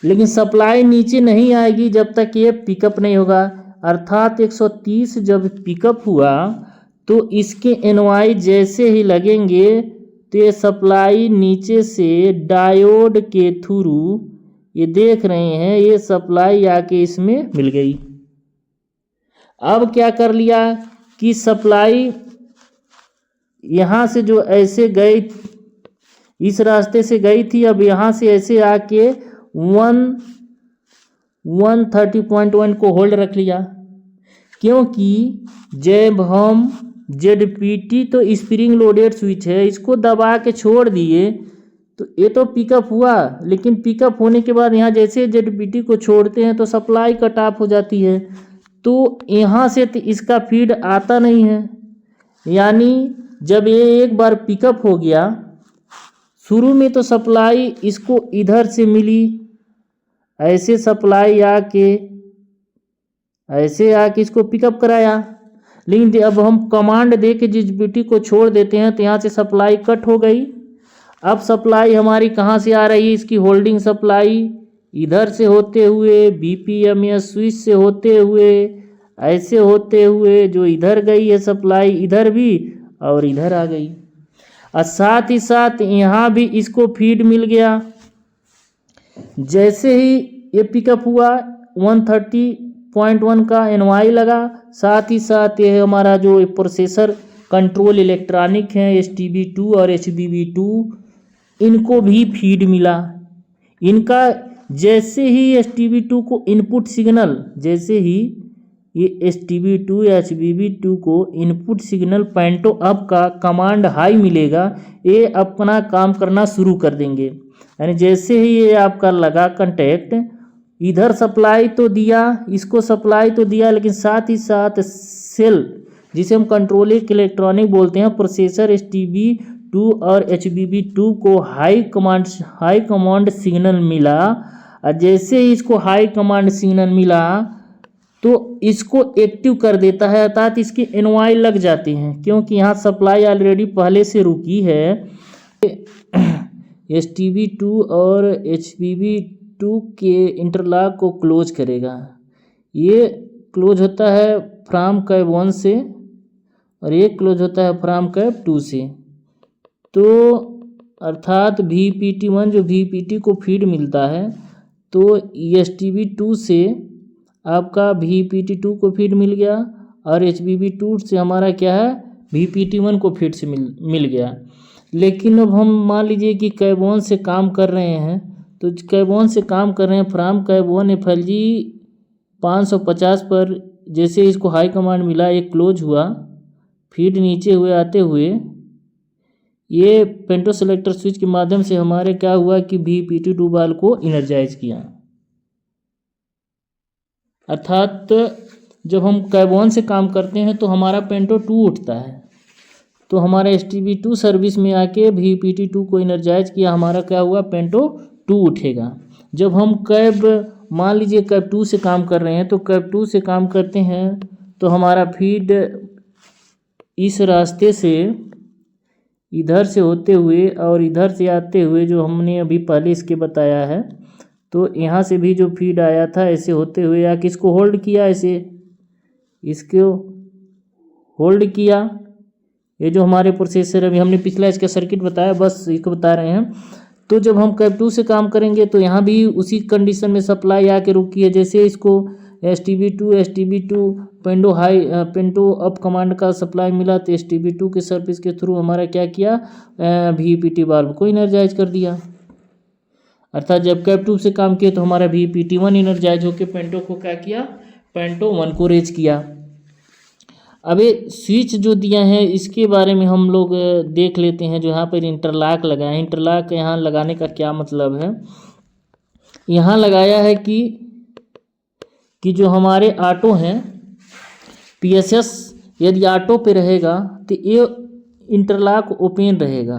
लेकिन सप्लाई नीचे नहीं आएगी जब तक ये पिकअप नहीं होगा। अर्थात 130 जब पिकअप हुआ तो इसके NY जैसे ही लगेंगे तो ये सप्लाई नीचे से डायोड के थ्रू, ये देख रहे हैं, ये सप्लाई आके इसमें मिल गई। अब क्या कर लिया कि सप्लाई यहाँ से जो ऐसे गई, इस रास्ते से गई थी, अब यहाँ से ऐसे आके 130.1 को होल्ड रख लिया, क्योंकि जब हम ZPT तो स्प्रिंग लोडेड स्विच है, इसको दबा के छोड़ दिए तो ये तो पिकअप हुआ, लेकिन पिकअप होने के बाद यहाँ जैसे ZPT को छोड़ते हैं तो सप्लाई कट ऑफ हो जाती है, तो यहाँ से तो इसका फीड आता नहीं है। यानी जब ये एक बार पिकअप हो गया, शुरू में तो सप्लाई इसको इधर से मिली, ऐसे सप्लाई आके ऐसे आके इसको पिकअप कराया, लेकिन अब हम कमांड दे के ZPT को छोड़ देते हैं तो यहाँ से सप्लाई कट हो गई। अब सप्लाई हमारी कहाँ से आ रही है? इसकी होल्डिंग सप्लाई इधर से होते हुए BPMS स्विच से होते हुए ऐसे होते हुए जो इधर गई है सप्लाई, इधर भी और इधर आ गई, और साथ ही साथ यहाँ भी इसको फीड मिल गया। जैसे ही ये पिकअप हुआ 130.1 का NY लगा, साथ ही साथ ये हमारा जो प्रोसेसर कंट्रोल इलेक्ट्रॉनिक हैं STB2 और HBB2, इनको भी फीड मिला। इनका जैसे ही STB2 को इनपुट सिग्नल, जैसे ही ये STB2 या HBB2 को इनपुट सिग्नल पेंटो अप का कमांड हाई मिलेगा, ये अपना काम करना शुरू कर देंगे। यानी जैसे ही ये आपका लगा कंटेक्ट, इधर सप्लाई तो दिया, इसको सप्लाई तो दिया, लेकिन साथ ही साथ सेल जिसे हम कंट्रोलिंग इलेक्ट्रॉनिक बोलते हैं, प्रोसेसर STB2 और HBB2 को हाई कमांड सिग्नल मिला। और जैसे ही इसको हाई कमांड सिग्नल मिला तो इसको एक्टिव कर देता है, अर्थात इसके NY लग जाते हैं, क्योंकि यहाँ सप्लाई ऑलरेडी पहले से रुकी है। STB2 और HBB2 के इंटरलॉक को क्लोज करेगा। ये क्लोज होता है फ्रॉम कैप 1 से और ये क्लोज होता है फ्रॉम कैप 2 से। तो अर्थात VPT1 जो VPT को फीड मिलता है, तो STB2 से आपका VPT2 को फीड मिल गया और HBB2 से हमारा क्या है, VPT1 को फीड से मिल गया। लेकिन अब हम मान लीजिए कि कैप 1 से काम कर रहे हैं, तो कैप 1 से काम कर रहे हैं फ्रॉम कैप 1 FLG 550 पर। जैसे इसको हाई कमांड मिला, ये क्लोज हुआ, फीड नीचे हुए आते हुए ये पेंटो सेलेक्टर स्विच के माध्यम से हमारे क्या हुआ कि VPT2 बाल को इनर्जाइज किया। अर्थात जब हम कैप 1 से काम करते हैं तो हमारा पेंटो 2 उठता है, तो हमारा STB2 सर्विस में आके VPT2 को इनर्जाइज किया, हमारा क्या हुआ, पेंटो 2 उठेगा। जब हम कैप मान लीजिए कैप 2 से काम कर रहे हैं, तो कैप 2 से काम करते हैं तो हमारा फीड इस रास्ते से इधर से होते हुए और इधर से आते हुए, जो हमने अभी पहले इसके बताया है, तो यहाँ से भी जो फीड आया था ऐसे होते हुए या किसको होल्ड किया, ऐसे इसको होल्ड किया। ये जो हमारे प्रोसेसर, अभी हमने पिछला इसका सर्किट बताया, बस इसको बता रहे हैं। तो जब हम कैप 2 से काम करेंगे तो यहाँ भी उसी कंडीशन में सप्लाई आके रुकी है। जैसे इसको STB2 पेंटो अप कमांड का सप्लाई मिला, तो STB2 के सर्विस के थ्रू हमारा क्या किया, VPT वाल्व को इनर्जाइज कर दिया। अर्थात जब कैप 2 से काम किया तो हमारा VPT1 इनर्जाइज होकर पेंटो को क्या किया, पेंटो 1 को रेज किया। अब ये स्विच जो दिया है इसके बारे में हम लोग देख लेते हैं। जो यहाँ पर इंटरलॉक लगाए हैं, इंटरलॉक यहाँ लगाने का क्या मतलब है, यहाँ लगाया है कि जो हमारे ऑटो हैं PSS, यदि ऑटो पे रहेगा तो ये इंटरलॉक ओपन रहेगा,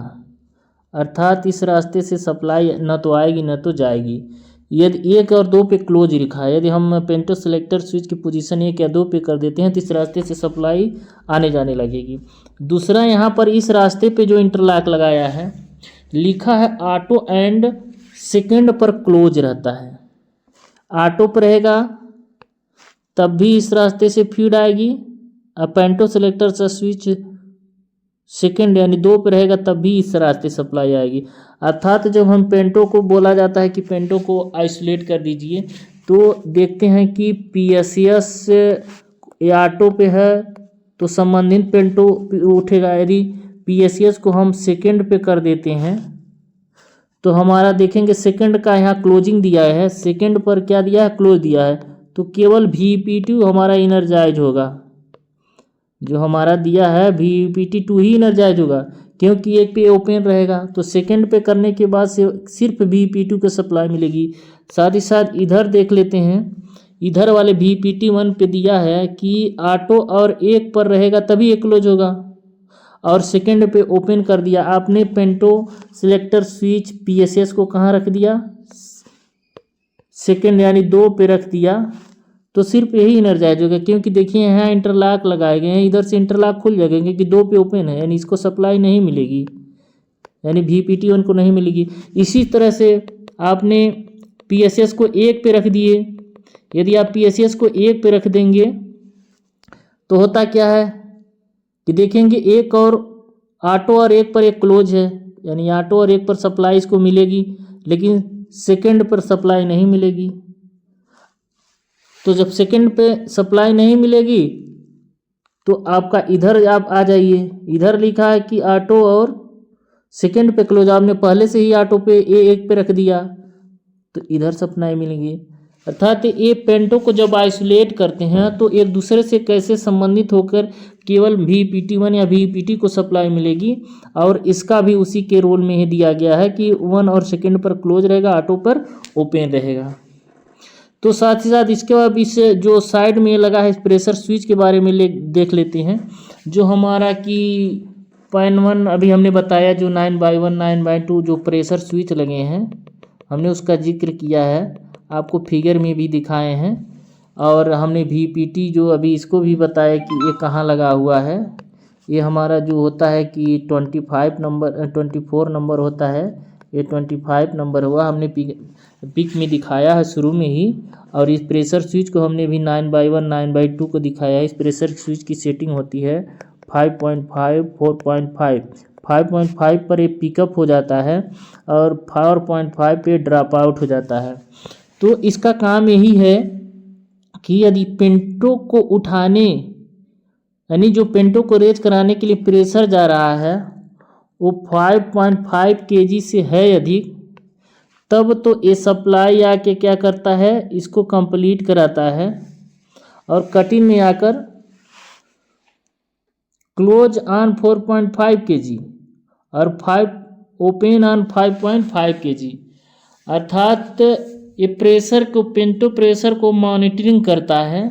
अर्थात इस रास्ते से सप्लाई न तो आएगी न तो जाएगी। यदि 1 और 2 पे क्लोज लिखा है, यदि हम पेंटो सेलेक्टर स्विच की पोजीशन 1 या 2 पे कर देते हैं तो इस रास्ते से सप्लाई आने जाने लगेगी। दूसरा, यहाँ पर इस रास्ते पे जो इंटरलॉक लगाया है लिखा है ऑटो एंड सेकंड पर क्लोज रहता है। ऑटो पर रहेगा तब भी इस रास्ते से फीड आएगी, और पेंटो सेलेक्टर से स्विच सेकंड यानी 2 पे रहेगा तब भी इस रास्ते सप्लाई आएगी। अर्थात जब हम पेंटो को बोला जाता है कि पेंटो को आइसोलेट कर दीजिए, तो देखते हैं कि PSS ऑटो पे है तो संबंधित पेंटो उठेगा। यदि PSS को हम सेकंड पे कर देते हैं तो हमारा देखेंगे सेकंड का यहाँ क्लोजिंग दिया है, सेकंड पर क्या दिया है, क्लोज दिया है, तो केवल VPT हमारा इनर्जाइज होगा। जो हमारा दिया है VPT2 ही इनर्जाइज होगा, क्योंकि एक पे ओपन रहेगा। तो सेकंड पे करने के बाद से सिर्फ VPT2 को सप्लाई मिलेगी। साथ ही साथ इधर देख लेते हैं, इधर वाले VPT1 पे दिया है कि ऑटो और 1 पर रहेगा तभी एक क्लोज होगा, और सेकंड पे ओपन कर दिया। आपने पेंटो सिलेक्टर स्विच PSS को कहाँ रख दिया, सेकंड यानी 2 पे रख दिया, तो सिर्फ यही इनर्जाइज होगा। क्योंकि देखिए यहाँ इंटरलॉक लगाए गए हैं, इधर से इंटरलॉक खुल जाएगा क्योंकि 2 पे ओपन है, यानी इसको सप्लाई नहीं मिलेगी, यानी VPT1 को नहीं मिलेगी। इसी तरह से आपने PSS को 1 पे रख दिए। यदि आप PSS को 1 पे रख देंगे तो होता क्या है कि देखेंगे 1 और ऑटो और 1 पर एक क्लोज है, यानी ऑटो और 1 पर सप्लाई इसको मिलेगी, लेकिन सेकंड पर सप्लाई नहीं मिलेगी। तो जब सेकंड पे सप्लाई नहीं मिलेगी तो आपका इधर आप आ जाइए, इधर लिखा है कि ऑटो और सेकंड पे क्लोज, आपने पहले से ही ऑटो पे A1 पे रख दिया तो इधर सप्लाई मिलेगी। अर्थात ये पेंटो को जब आइसोलेट करते हैं तो एक दूसरे से कैसे संबंधित होकर केवल VPT1 या VPT को सप्लाई मिलेगी, और इसका भी उसी के रोल में ही दिया गया है कि 1 और सेकंड पर क्लोज रहेगा, ऑटो पर ओपन रहेगा। तो साथ ही साथ इसके बाद इस जो साइड में लगा है इस प्रेशर स्विच के बारे में देख लेते हैं। जो हमारा कि पैन 1 अभी हमने बताया, जो 9x1 9x2 जो प्रेशर स्विच लगे हैं हमने उसका जिक्र किया है, आपको फिगर में भी दिखाए हैं, और हमने VPT जो अभी इसको भी बताया कि ये कहाँ लगा हुआ है। ये हमारा जो होता है कि 24 नंबर होता है, ये 25 नंबर हुआ, हमने पिक में दिखाया है शुरू में ही। और इस प्रेशर स्विच को हमने भी 9x1 9x2 को दिखाया है। इस प्रेशर स्विच की सेटिंग होती है 5.5 4.5। 5.5 पर ये पिकअप हो जाता है और 4.5 पे ड्रॉप आउट हो जाता है। तो इसका काम यही है कि यदि पेंटो को उठाने, यानी जो पेंटो को रेज कराने के लिए प्रेशर जा रहा है वो 5.5 kg से है अधिक, तब तो ये सप्लाई आके क्या करता है, इसको कंप्लीट कराता है और कटिंग में आकर क्लोज ऑन 4.5 kg और 5 ओपन ऑन 5.5 kg। अर्थात ये प्रेशर को, पेंटो प्रेशर को मॉनिटरिंग करता है।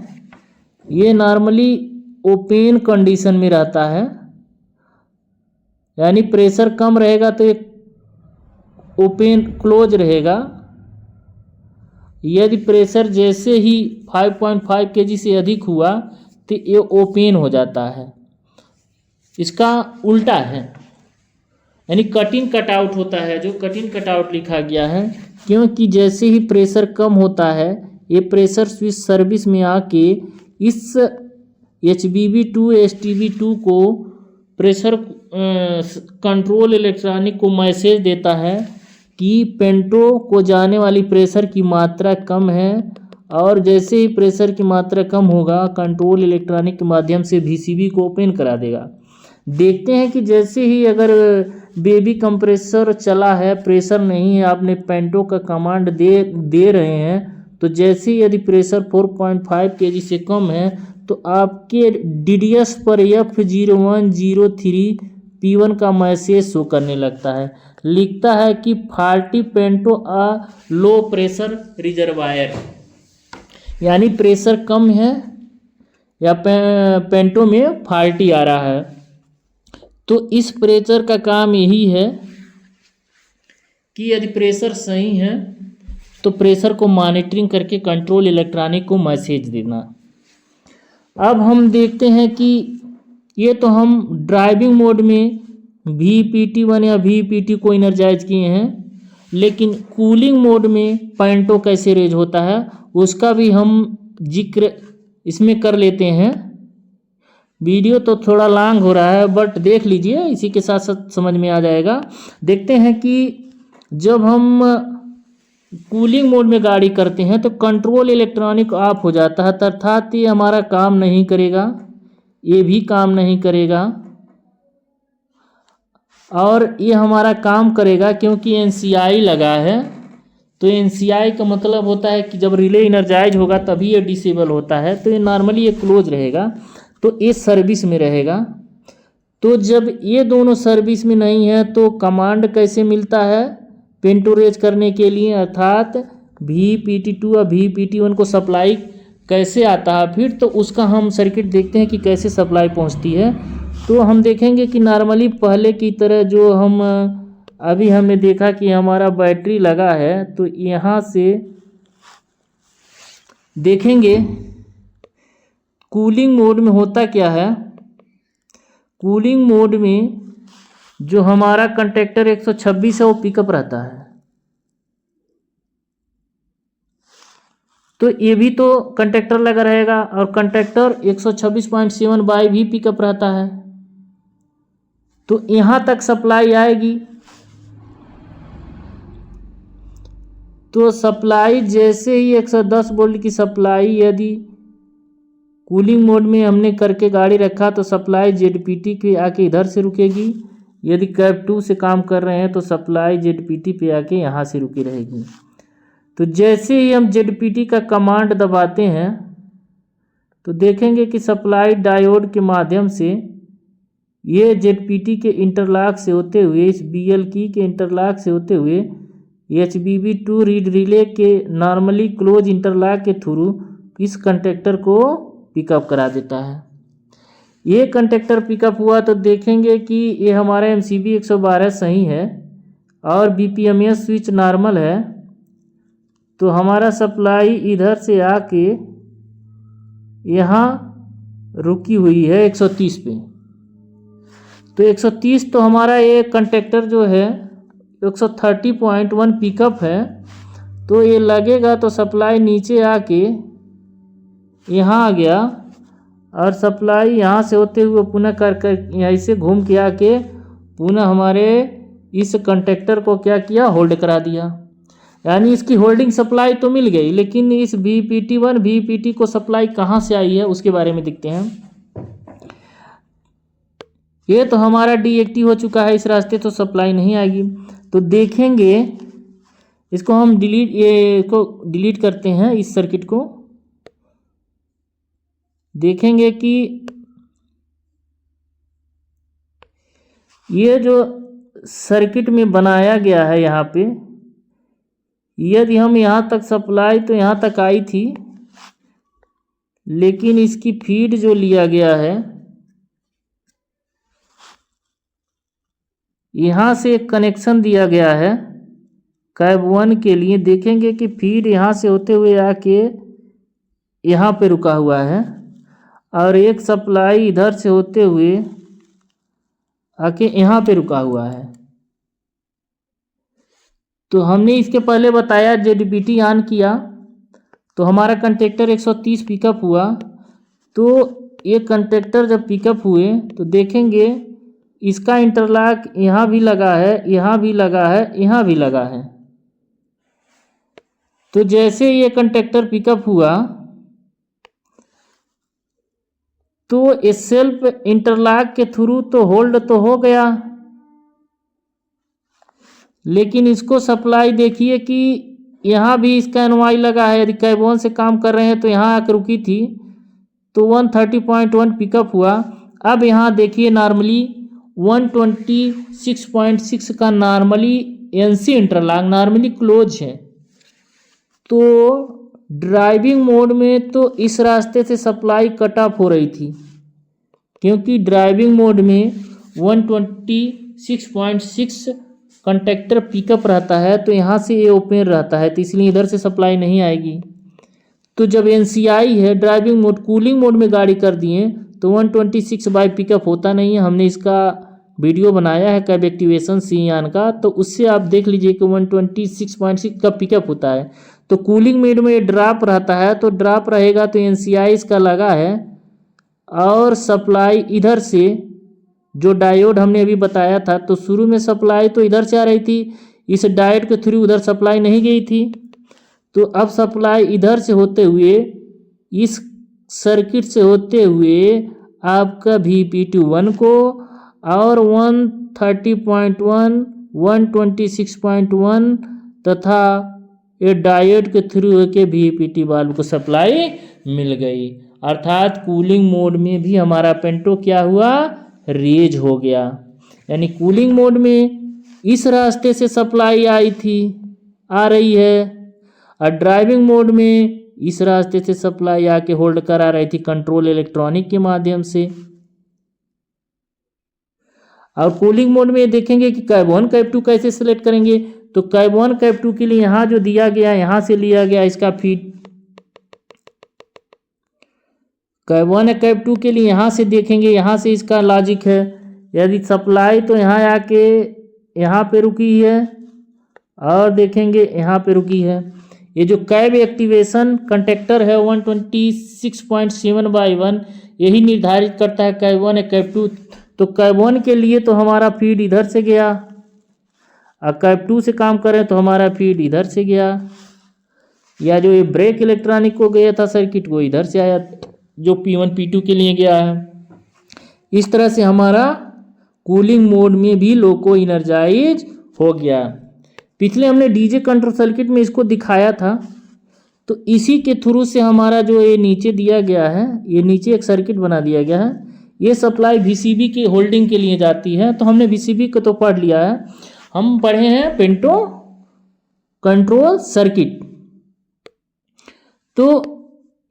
ये नॉर्मली ओपन कंडीशन में रहता है, यानी प्रेशर कम रहेगा तो ये ओपन क्लोज रहेगा, यदि प्रेशर जैसे ही 5.5 kg से अधिक हुआ तो ये ओपन हो जाता है। इसका उल्टा है, यानी कट इन कट आउट होता है, जो कट इन कट आउट लिखा गया है, क्योंकि जैसे ही प्रेशर कम होता है ये प्रेशर स्विच सर्विस में आके इस HBB2 STB2 को प्रेशर कंट्रोल इलेक्ट्रॉनिक को मैसेज देता है कि पेंटो को जाने वाली प्रेशर की मात्रा कम है, और जैसे ही प्रेशर की मात्रा कम होगा कंट्रोल इलेक्ट्रॉनिक के माध्यम से VCB को ओपन करा देगा। देखते हैं कि जैसे ही अगर बेबी कंप्रेसर चला है, प्रेशर नहीं है, आपने पेंटो का कमांड दे रहे हैं, तो जैसे ही यदि प्रेशर 4.5 kg से कम है तो आपके DDS पर F0103 P1 का मैसेज शो करने लगता है। लिखता है कि फाल्टी पेंटो अ लो प्रेशर रिजर्वायर, यानी प्रेशर कम है या पेंटो में फाल्टी आ रहा है। तो इस प्रेशर का काम यही है कि यदि प्रेशर सही है तो प्रेशर को मॉनिटरिंग करके कंट्रोल इलेक्ट्रॉनिक को मैसेज देना। अब हम देखते हैं कि ये तो हम ड्राइविंग मोड में VPT1 या VPT को इनर्जाइज किए हैं, लेकिन कूलिंग मोड में पेंटो कैसे रेज होता है उसका भी हम जिक्र इसमें कर लेते हैं। वीडियो तो थोड़ा लॉन्ग हो रहा है बट देख लीजिए, इसी के साथ साथ समझ में आ जाएगा। देखते हैं कि जब हम कूलिंग मोड में गाड़ी करते हैं तो कंट्रोल इलेक्ट्रॉनिक ऑफ हो जाता है, अर्थात ये हमारा काम नहीं करेगा, ये भी काम नहीं करेगा, और ये हमारा काम करेगा क्योंकि NCI लगा है। तो NCI का मतलब होता है कि जब रिले इनर्जाइज होगा तभी ये डिसेबल होता है, तो ये नॉर्मली ये क्लोज रहेगा, तो ये सर्विस में रहेगा। तो जब ये दोनों सर्विस में नहीं है तो कमांड कैसे मिलता है पेंटो रेज करने के लिए, अर्थात VPT2 और VPT1 को सप्लाई कैसे आता है फिर, तो उसका हम सर्किट देखते हैं कि कैसे सप्लाई पहुंचती है। तो हम देखेंगे कि नॉर्मली पहले की तरह जो हम अभी हमने देखा कि हमारा बैटरी लगा है, तो यहाँ से देखेंगे कूलिंग मोड में होता क्या है। कूलिंग मोड में जो हमारा कंटेक्टर 126 है वो पिकअप रहता है, तो ये भी तो कंटेक्टर लगा रहेगा, और कंटेक्टर 126.7 बाई भी पिकअप रहता है, तो यहाँ तक सप्लाई आएगी। तो सप्लाई जैसे ही 110 वोल्ट की सप्लाई यदि कूलिंग मोड में हमने करके गाड़ी रखा तो सप्लाई ZPT के आके इधर से रुकेगी, यदि कैप 2 से काम कर रहे हैं तो सप्लाई ZPT पे आके यहाँ से रुकी रहेगी। तो जैसे ही हम ZPT का कमांड दबाते हैं तो देखेंगे कि सप्लाई डायोड के माध्यम से ये ZPT के इंटरलॉक से होते हुए, इस BL की के इंटरलॉक से होते हुए HBB2 रीड रिले के नॉर्मली क्लोज इंटरलॉक के थ्रू इस कंटेक्टर को पिकअप करा देता है। ये कंटेक्टर पिकअप हुआ तो देखेंगे कि ये हमारा MCB 112 सही है और BPMS स्विच नॉर्मल है, तो हमारा सप्लाई इधर से आके यहाँ रुकी हुई है 130 पे। तो 130 तो हमारा ये कंटेक्टर जो है 130.1 पिकअप है, तो ये लगेगा तो सप्लाई नीचे आके यहाँ आ गया, और सप्लाई यहाँ से होते हुए पुनः कर ऐसे घूम के आके पुनः हमारे इस कंटेक्टर को क्या किया, होल्ड करा दिया। यानी इसकी होल्डिंग सप्लाई तो मिल गई, लेकिन इस VPT1 VPT को सप्लाई कहाँ से आई है उसके बारे में देखते हैं। ये तो हमारा डीएक्टिव हो चुका है, इस रास्ते तो सप्लाई नहीं आएगी। तो देखेंगे इसको हम डिलीट करते हैं, इस सर्किट को देखेंगे कि ये जो सर्किट में बनाया गया है यहाँ पे, यदि हम यहाँ तक सप्लाई तो यहाँ तक आई थी, लेकिन इसकी फीड जो लिया गया है यहाँ से एक कनेक्शन दिया गया है कैब 1 के लिए देखेंगे कि फीड यहाँ से होते हुए आके यहाँ पे रुका हुआ है और एक सप्लाई इधर से होते हुए आके यहाँ पे रुका हुआ है। तो हमने इसके पहले बताया जेडीपीटी ऑन किया तो हमारा कंटेक्टर 130 पिकअप हुआ। तो ये कंटेक्टर जब पिकअप हुए तो देखेंगे इसका इंटरलॉक यहाँ भी लगा है, यहाँ भी लगा है, यहाँ भी लगा है। तो जैसे ये कंटेक्टर पिकअप हुआ तो ये सेल्फ इंटरलॉक के थ्रू तो होल्ड तो हो गया, लेकिन इसको सप्लाई देखिए कि यहाँ भी इसका एनवाई लगा है। यदि कैब 1 से काम कर रहे हैं तो यहाँ आकर रुकी थी तो 130.1 पिकअप हुआ। अब यहाँ देखिए नॉर्मली 126.6 का normally NC interlock normally close है। तो ड्राइविंग मोड में तो इस रास्ते से सप्लाई कट ऑफ हो रही थी, क्योंकि ड्राइविंग मोड में 126.6 कंटेक्टर पिकअप रहता है तो यहाँ से ये ओपन रहता है, तो इसलिए इधर से सप्लाई नहीं आएगी। तो जब एनसीआई है ड्राइविंग मोड कूलिंग मोड में गाड़ी कर दिए तो 126 बाई पिकअप होता नहीं है। हमने इसका वीडियो बनाया है कैब एक्टिवेशन सीआन का, तो उससे आप देख लीजिए कि 126.6 का पिकअप होता है। तो कूलिंग मोड में ड्रॉप रहता है, तो ड्रॉप रहेगा तो एनसीआई इसका लगा है और सप्लाई इधर से जो डायोड हमने अभी बताया था, तो शुरू में सप्लाई तो इधर से आ रही थी, इस डायोड के थ्रू उधर सप्लाई नहीं गई थी। तो अब सप्लाई इधर से होते हुए इस सर्किट से होते हुए आपका VPT1 को और 130.1 126.1 तथा ये डायोड के थ्रू के VPT वाल्व को सप्लाई मिल गई। अर्थात कूलिंग मोड में भी हमारा पेंटो क्या हुआ, रेज हो गया। यानी कूलिंग मोड में इस रास्ते से सप्लाई आई थी, आ रही है, और ड्राइविंग मोड में इस रास्ते से सप्लाई आके होल्ड करा रही थी कंट्रोल इलेक्ट्रॉनिक के माध्यम से। और कूलिंग मोड में देखेंगे कि कैब 1 कैब 2 कैसे सिलेक्ट करेंगे। तो कैब 1 कैब 2 के लिए यहाँ जो दिया गया यहाँ से लिया गया इसका फीड। कैब 1 कैब 2 के लिए यहाँ से देखेंगे, यहाँ से इसका लॉजिक है। यदि सप्लाई तो यहाँ आके यहाँ पे रुकी है और देखेंगे यहाँ पे रुकी है। ये जो कैब एक्टिवेशन कंटेक्टर है 126.7/1 यही निर्धारित करता है कैब 1 कैब 2। तो कैब 1 के लिए तो हमारा फीड इधर से गया, और कैब 2 से काम करें तो हमारा फीड इधर से गया, या जो ये ब्रेक इलेक्ट्रॉनिक को गया था सर्किट वो इधर से आया जो P1 P2 के लिए गया है। इस तरह से हमारा कूलिंग मोड में भी लोको इनर्जाइज हो गया। पिछले हमने डीजे कंट्रोल सर्किट में इसको दिखाया था, तो इसी के थ्रू से हमारा जो ये नीचे दिया गया है, ये नीचे एक सर्किट बना दिया गया है, ये सप्लाई VCB के होल्डिंग के लिए जाती है। तो हमने VCB को तो पढ़ लिया है, हम पढ़े हैं पेंटो कंट्रोल सर्किट। तो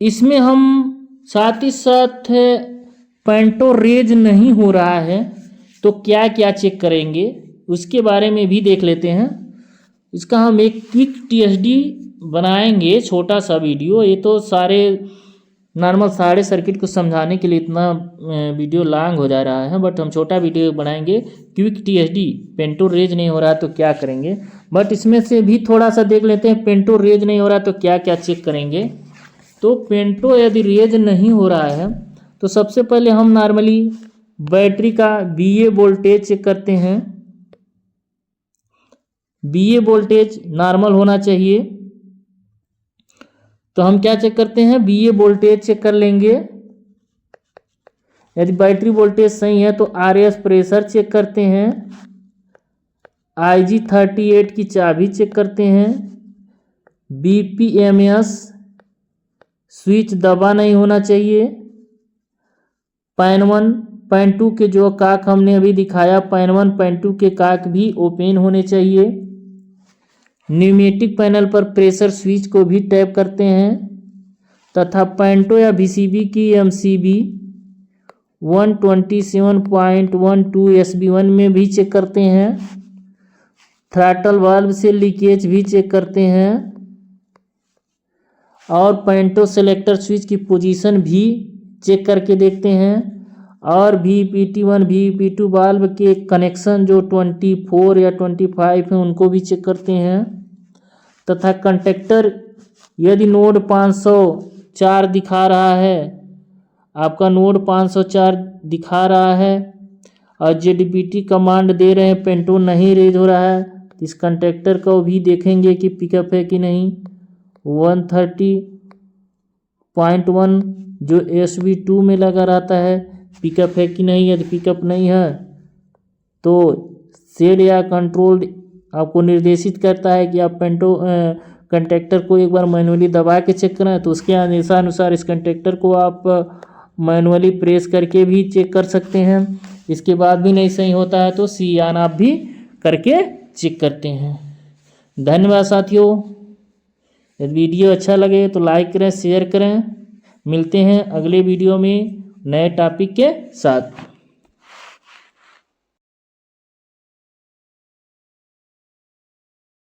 इसमें हम साथ ही साथ पेंटो रेज नहीं हो रहा है तो क्या क्या चेक करेंगे उसके बारे में भी देख लेते हैं। इसका हम एक क्विक TSD बनाएंगे, छोटा सा वीडियो। ये तो सारे नॉर्मल सारे सर्किट को समझाने के लिए इतना वीडियो लॉन्ग हो जा रहा है, बट हम छोटा वीडियो बनाएंगे क्विक TSD। पेंटो रेज नहीं हो रहा तो क्या करेंगे, बट इसमें से भी थोड़ा सा देख लेते हैं पेंटो रेज नहीं हो रहा तो क्या क्या चेक करेंगे। तो पेंटो यदि रेज नहीं हो रहा है तो सबसे पहले हम नॉर्मली बैटरी का BA वोल्टेज चेक करते हैं। BA वोल्टेज नॉर्मल होना चाहिए, तो हम क्या चेक करते हैं, BA वोल्टेज चेक कर लेंगे। यदि बैटरी वोल्टेज सही है तो RS प्रेशर चेक करते हैं, IG38 की चाबी चेक करते हैं, BPMS स्विच दबा नहीं होना चाहिए, पैन 1 पैन 2 के जो काक हमने अभी दिखाया, पैन 1 पैन 2 के काक भी ओपन होने चाहिए। न्यूमेटिक पैनल पर प्रेशर स्विच को भी टैप करते हैं, तथा पेंटो या VCB की MCB 127.12 SB1 में भी चेक करते हैं। थ्रॉटल वाल्व से लीकेज भी चेक करते हैं और पेंटो सेलेक्टर स्विच की पोजीशन भी चेक करके देखते हैं और VPT1 VPT2 वाल्व के कनेक्शन जो 24 या 25 हैं उनको भी चेक करते हैं तथा कंडक्टर यदि नोड 504 दिखा रहा है, आपका नोड 504 दिखा रहा है और ZBT कमांड दे रहे हैं, पेंटो नहीं रेज हो रहा है, इस कंडक्टर को भी देखेंगे कि पिकअप है कि नहीं। 130.1 जो SV2 में लगा रहता है पिकअप है कि नहीं। यदि पिकअप नहीं है तो सेट या कंट्रोल आपको निर्देशित करता है कि आप पेंटो कंडक्टर को एक बार मैनुअली दबा के चेक करें, तो उसके आदेशानुसार इस कंडक्टर को आप मैनुअली प्रेस करके भी चेक कर सकते हैं। इसके बाद भी नहीं सही होता है तो C ऑन आप भी करके चेक करते हैं। धन्यवाद साथियों। यदि वीडियो अच्छा लगे तो लाइक करें, शेयर करें। मिलते हैं अगले वीडियो में नए टॉपिक के साथ।